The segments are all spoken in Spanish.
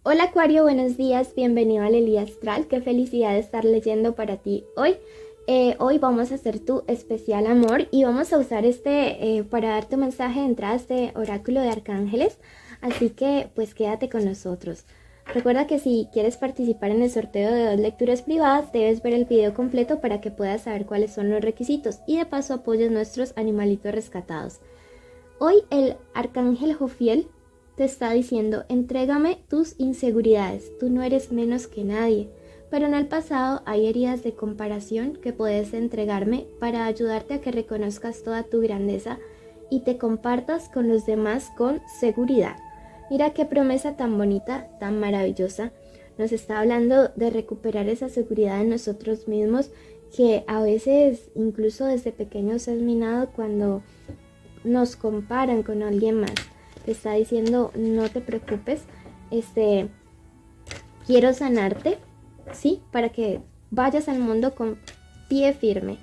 Hola Acuario, buenos días, bienvenido al Elía Astral, qué felicidad de estar leyendo para ti hoy. Hoy vamos a hacer tu especial amor y vamos a usar para dar tu mensaje de entrada, este oráculo de arcángeles, así que pues quédate con nosotros. Recuerda que si quieres participar en el sorteo de 2 lecturas privadas, debes ver el video completo para que puedas saber cuáles son los requisitos y de paso apoyes nuestros animalitos rescatados. Hoy el arcángel Jofiel te está diciendo: entrégame tus inseguridades, tú no eres menos que nadie, pero en el pasado hay heridas de comparación que puedes entregarme para ayudarte a que reconozcas toda tu grandeza y te compartas con los demás con seguridad. Mira qué promesa tan bonita, tan maravillosa. Nos está hablando de recuperar esa seguridad en nosotros mismos que a veces incluso desde pequeños es minado cuando nos comparan con alguien más. Te está diciendo: no te preocupes, quiero sanarte, ¿sí? Para que vayas al mundo con pie firme.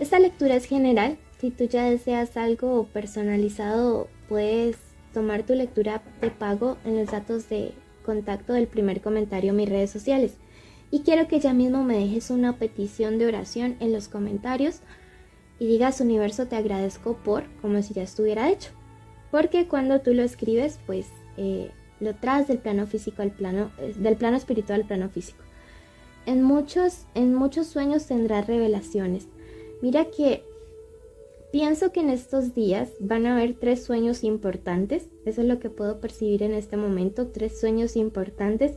Esta lectura es general. Si tú ya deseas algo personalizado, puedes tomar tu lectura de pago en los datos de contacto del primer comentario en mis redes sociales. Y quiero que ya mismo me dejes una petición de oración en los comentarios y digas: universo, te agradezco por, como si ya estuviera hecho. Porque cuando tú lo escribes, pues lo traes del plano físico al plano, del plano espiritual al plano físico. En muchos sueños tendrás revelaciones. Mira que pienso que en estos días van a haber 3 sueños importantes. Eso es lo que puedo percibir en este momento. 3 sueños importantes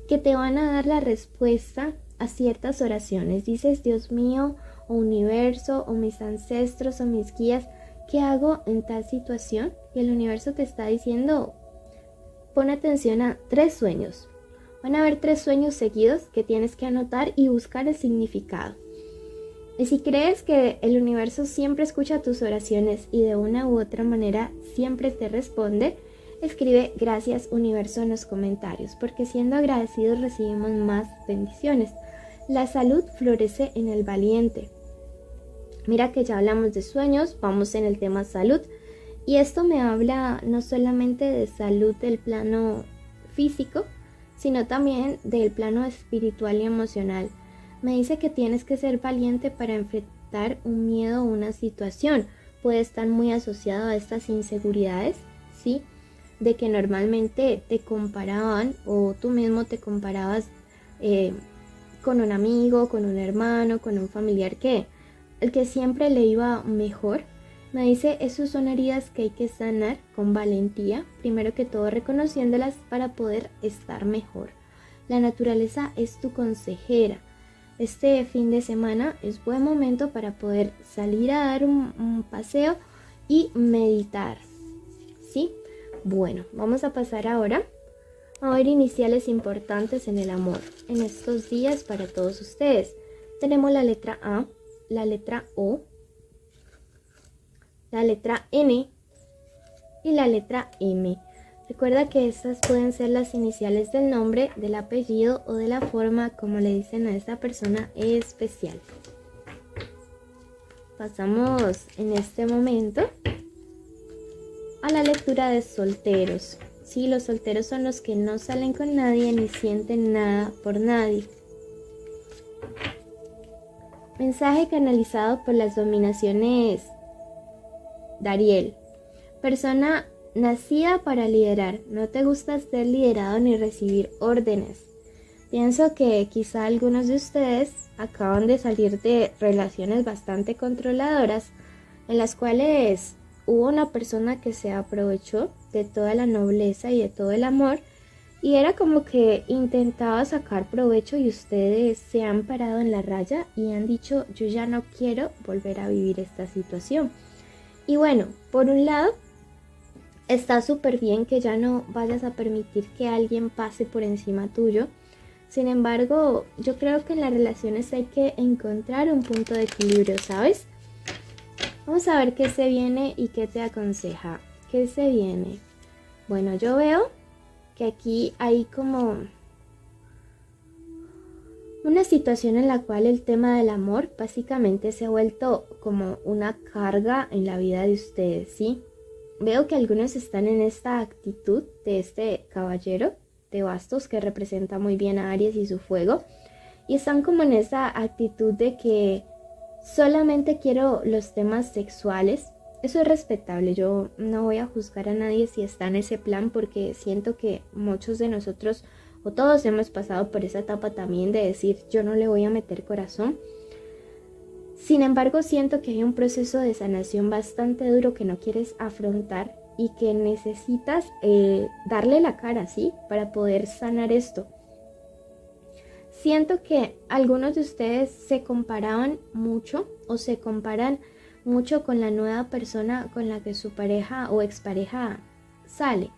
que te van a dar la respuesta a ciertas oraciones. Dices: Dios mío, o universo, o mis ancestros, o mis guías, ¿qué hago en tal situación? Y el universo te está diciendo: pon atención a 3 sueños. Van a haber 3 sueños seguidos que tienes que anotar y buscar el significado. Y si crees que el universo siempre escucha tus oraciones y de una u otra manera siempre te responde, escribe gracias universo en los comentarios, porque siendo agradecidos recibimos más bendiciones. La salud florece en el valiente. Mira que ya hablamos de sueños, vamos en el tema salud. Y esto me habla no solamente de salud del plano físico, sino también del plano espiritual y emocional. Me dice que tienes que ser valiente para enfrentar un miedo o una situación. Puede estar muy asociado a estas inseguridades, ¿sí? De que normalmente te comparaban o tú mismo te comparabas con un amigo, con un hermano, con un familiar el que siempre le iba mejor. Me dice: esas son heridas que hay que sanar con valentía, primero que todo reconociéndolas para poder estar mejor. La naturaleza es tu consejera. Este fin de semana es buen momento para poder salir a dar un paseo y meditar, ¿sí? Bueno, vamos a pasar ahora a ver iniciales importantes en el amor en estos días para todos ustedes. Tenemos la letra A, la letra O, la letra N y la letra M. Recuerda que estas pueden ser las iniciales del nombre, del apellido o de la forma como le dicen a esta persona especial. Pasamos en este momento a la lectura de solteros. Sí, los solteros son los que no salen con nadie ni sienten nada por nadie. Mensaje canalizado por las dominaciones Dariel. Persona nacida para liderar. No te gusta ser liderado ni recibir órdenes. Pienso que quizá algunos de ustedes acaban de salir de relaciones bastante controladoras en las cuales hubo una persona que se aprovechó de toda la nobleza y de todo el amor y era como que intentaba sacar provecho y ustedes se han parado en la raya y han dicho: yo ya no quiero volver a vivir esta situación. Y bueno, por un lado está súper bien que ya no vayas a permitir que alguien pase por encima tuyo. Sin embargo, yo creo que en las relaciones hay que encontrar un punto de equilibrio, ¿sabes? Vamos a ver qué se viene y qué te aconseja. ¿Qué se viene? Bueno, yo veo que aquí hay como una situación en la cual el tema del amor básicamente se ha vuelto como una carga en la vida de ustedes, ¿sí? Veo que algunos están en esta actitud de este caballero, de bastos, que representa muy bien a Aries y su fuego. Y están como en esa actitud de que solamente quiero los temas sexuales. Eso es respetable, yo no voy a juzgar a nadie si está en ese plan, porque siento que muchos de nosotros o todos hemos pasado por esa etapa también de decir yo no le voy a meter corazón. Sin embargo, siento que hay un proceso de sanación bastante duro que no quieres afrontar y que necesitas darle la cara, ¿sí? Para poder sanar esto. Siento que algunos de ustedes se comparaban mucho o se comparan mucho con la nueva persona con la que su pareja o expareja sale.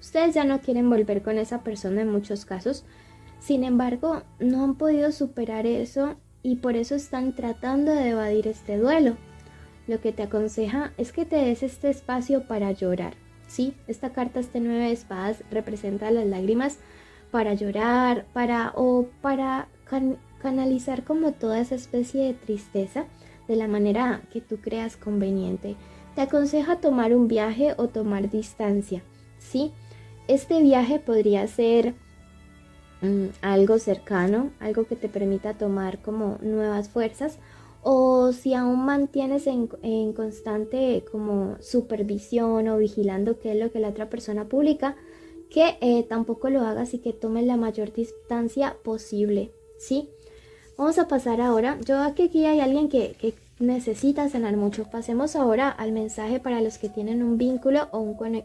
Ustedes ya no quieren volver con esa persona en muchos casos. Sin embargo, no han podido superar eso y por eso están tratando de evadir este duelo. Lo que te aconseja es que te des este espacio para llorar. Sí, esta carta, este 9 de espadas, representa las lágrimas para llorar, para canalizar como toda esa especie de tristeza de la manera que tú creas conveniente. Te aconseja tomar un viaje o tomar distancia, ¿sí? Este viaje podría ser algo cercano, algo que te permita tomar como nuevas fuerzas, o si aún mantienes en constante como supervisión o vigilando qué es lo que la otra persona publica, que tampoco lo hagas y que tomes la mayor distancia posible, ¿sí? Vamos a pasar ahora, yo aquí hay alguien que necesita sanar mucho. Pasemos ahora al mensaje para los que tienen un vínculo o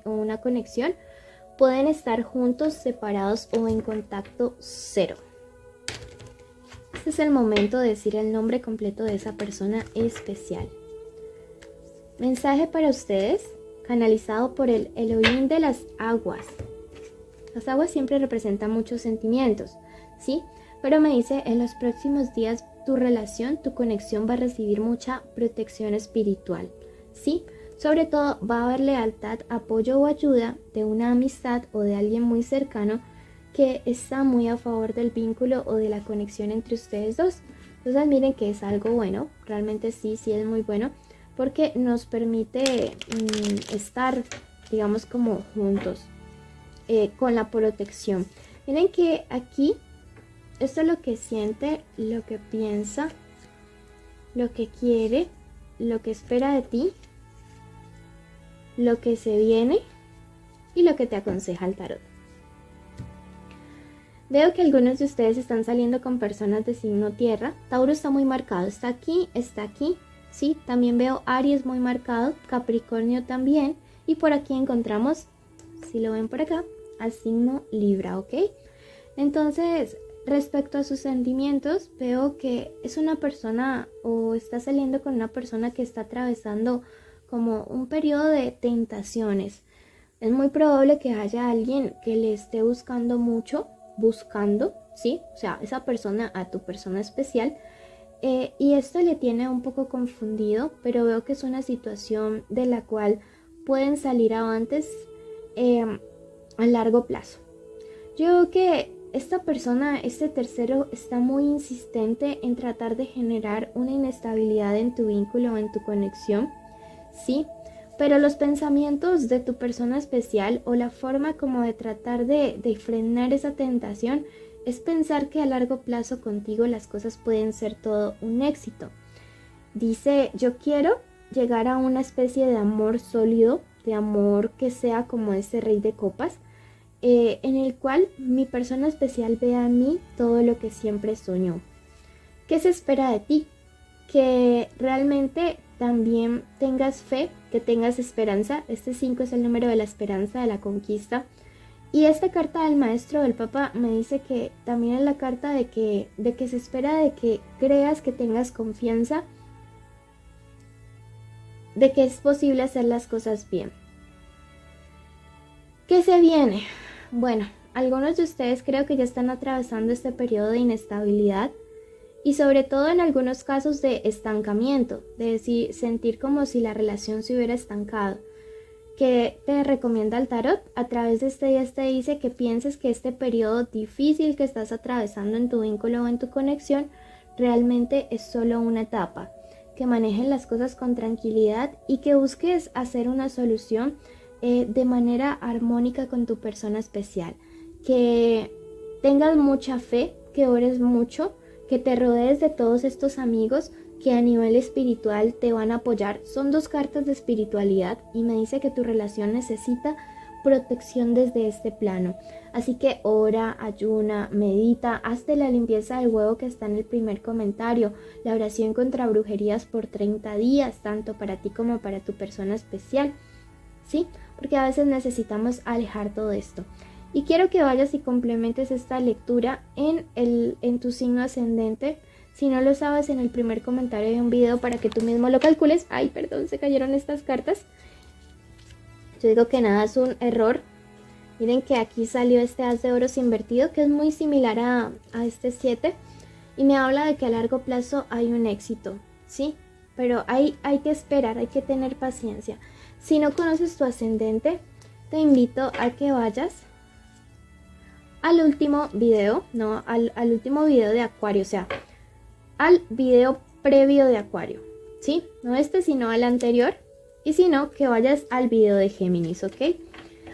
una conexión. Pueden estar juntos, separados o en contacto cero. Este es el momento de decir el nombre completo de esa persona especial. Mensaje para ustedes, canalizado por el Elohim de las aguas. Las aguas siempre representan muchos sentimientos, ¿sí? Pero me dice, en los próximos días tu relación, tu conexión va a recibir mucha protección espiritual, ¿sí? Sobre todo va a haber lealtad, apoyo o ayuda de una amistad o de alguien muy cercano que está muy a favor del vínculo o de la conexión entre ustedes dos. Entonces miren que es algo bueno, realmente sí es muy bueno, porque nos permite estar, digamos, como juntos. Con la protección. Miren que aquí esto es lo que siente, lo que piensa, lo que quiere, lo que espera de ti, lo que se viene y lo que te aconseja el tarot. Veo que algunos de ustedes están saliendo con personas de signo tierra. Tauro está muy marcado, está aquí, sí. También veo Aries muy marcado, Capricornio también, y por aquí encontramos, si lo ven por acá, al signo Libra, ¿ok? Entonces, respecto a sus sentimientos, veo que es una persona o está saliendo con una persona que está atravesando como un periodo de tentaciones. Es muy probable que haya alguien que le esté buscando mucho, ¿sí? O sea, esa persona a tu persona especial. Y esto le tiene un poco confundido, pero veo que es una situación de la cual pueden salir avantes a largo plazo. Yo veo que esta persona, este tercero, está muy insistente en tratar de generar una inestabilidad en tu vínculo o en tu conexión, ¿sí? Pero los pensamientos de tu persona especial o la forma como de tratar de frenar esa tentación es pensar que a largo plazo contigo las cosas pueden ser todo un éxito. Dice, yo quiero llegar a una especie de amor sólido, de amor que sea como ese rey de copas, en el cual mi persona especial vea en mí todo lo que siempre soñó. ¿Qué se espera de ti? Que realmente también tengas fe, que tengas esperanza. Este 5 es el número de la esperanza, de la conquista. Y esta carta del maestro del Papa me dice que también es la carta de que se espera de que creas, que tengas confianza, de que es posible hacer las cosas bien. ¿Qué se viene? Bueno, algunos de ustedes creo que ya están atravesando este periodo de inestabilidad y sobre todo en algunos casos de estancamiento, de sentir como si la relación se hubiera estancado. ¿Qué te recomienda el tarot? A través de este día te dice que pienses que este periodo difícil que estás atravesando en tu vínculo o en tu conexión realmente es solo una etapa, que manejes las cosas con tranquilidad y que busques hacer una solución de manera armónica con tu persona especial. que tengas mucha fe, que ores mucho, que te rodees de todos estos amigos que a nivel espiritual te van a apoyar. Son 2 cartas de espiritualidad y me dice que tu relación necesita protección desde este plano. Así que ora, ayuna, medita, hazte la limpieza del huevo que está en el primer comentario, la oración contra brujerías por 30 días, tanto para ti como para tu persona especial, ¿sí? Porque a veces necesitamos alejar todo esto. Y quiero que vayas y complementes esta lectura en tu signo ascendente. Si no lo sabes, en el primer comentario de un video para que tú mismo lo calcules. Ay, perdón, se cayeron estas cartas. Yo digo que nada es un error. Miren que aquí salió este as de oros invertido, que es muy similar a este 7. Y me habla de que a largo plazo hay un éxito, ¿sí? Pero hay que esperar, hay que tener paciencia. Si no conoces tu ascendente, te invito a que vayas al último video, no, al último video de Acuario, o sea, al video previo de Acuario, ¿sí? No este, sino al anterior. Y si no, que vayas al video de Géminis, ¿ok?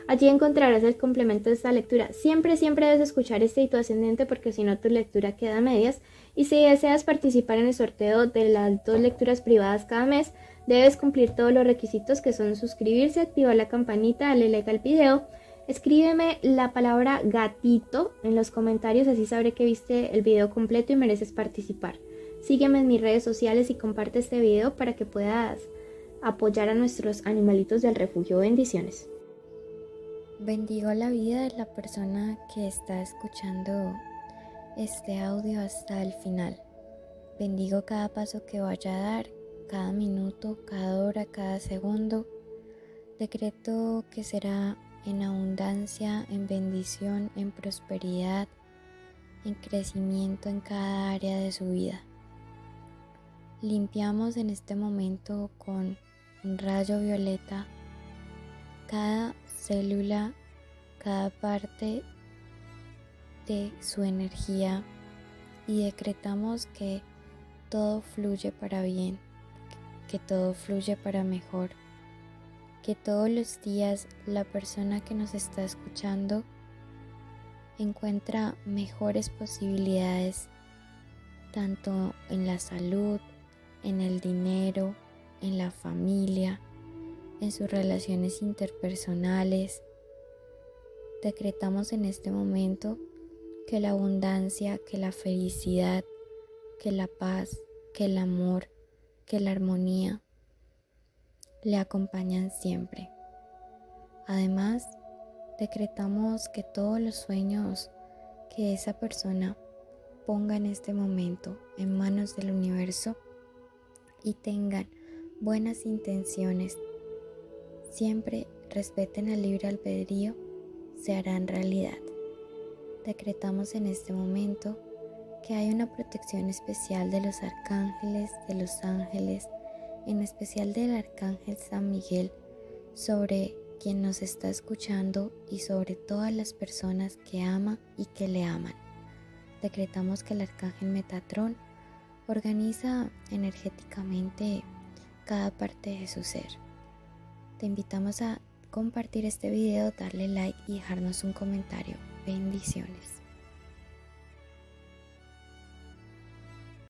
Allí encontrarás el complemento de esta lectura. Siempre debes escuchar este y tu ascendente porque si no tu lectura queda a medias. Y si deseas participar en el sorteo de las 2 lecturas privadas cada mes, debes cumplir todos los requisitos que son suscribirse, activar la campanita, darle like al video. Escríbeme la palabra gatito en los comentarios, así sabré que viste el video completo y mereces participar. Sígueme en mis redes sociales y comparte este video para que puedas apoyar a nuestros animalitos del refugio. Bendiciones. Bendigo la vida de la persona que está escuchando este audio hasta el final. Bendigo cada paso que vaya a dar, cada minuto, cada hora, cada segundo. Decreto que será en abundancia, en bendición, en prosperidad, en crecimiento en cada área de su vida. Limpiamos en este momento con un rayo violeta cada célula, cada parte de su energía y decretamos que todo fluye para bien, que todo fluye para mejor, que todos los días la persona que nos está escuchando encuentra mejores posibilidades tanto en la salud, en el dinero, en la familia, en sus relaciones interpersonales. Decretamos en este momento que la abundancia, que la felicidad, que la paz, que el amor, que la armonía le acompañan siempre. Además, decretamos que todos los sueños que esa persona ponga en este momento en manos del universo y tengan buenas intenciones, siempre respeten el libre albedrío, se harán realidad. Decretamos en este momento que hay una protección especial de los arcángeles, de los ángeles, en especial del arcángel San Miguel, sobre quien nos está escuchando y sobre todas las personas que ama y que le aman. Decretamos que el arcángel Metatrón organiza energéticamente cada parte de su ser. Te invitamos a compartir este video, darle like y dejarnos un comentario. Bendiciones.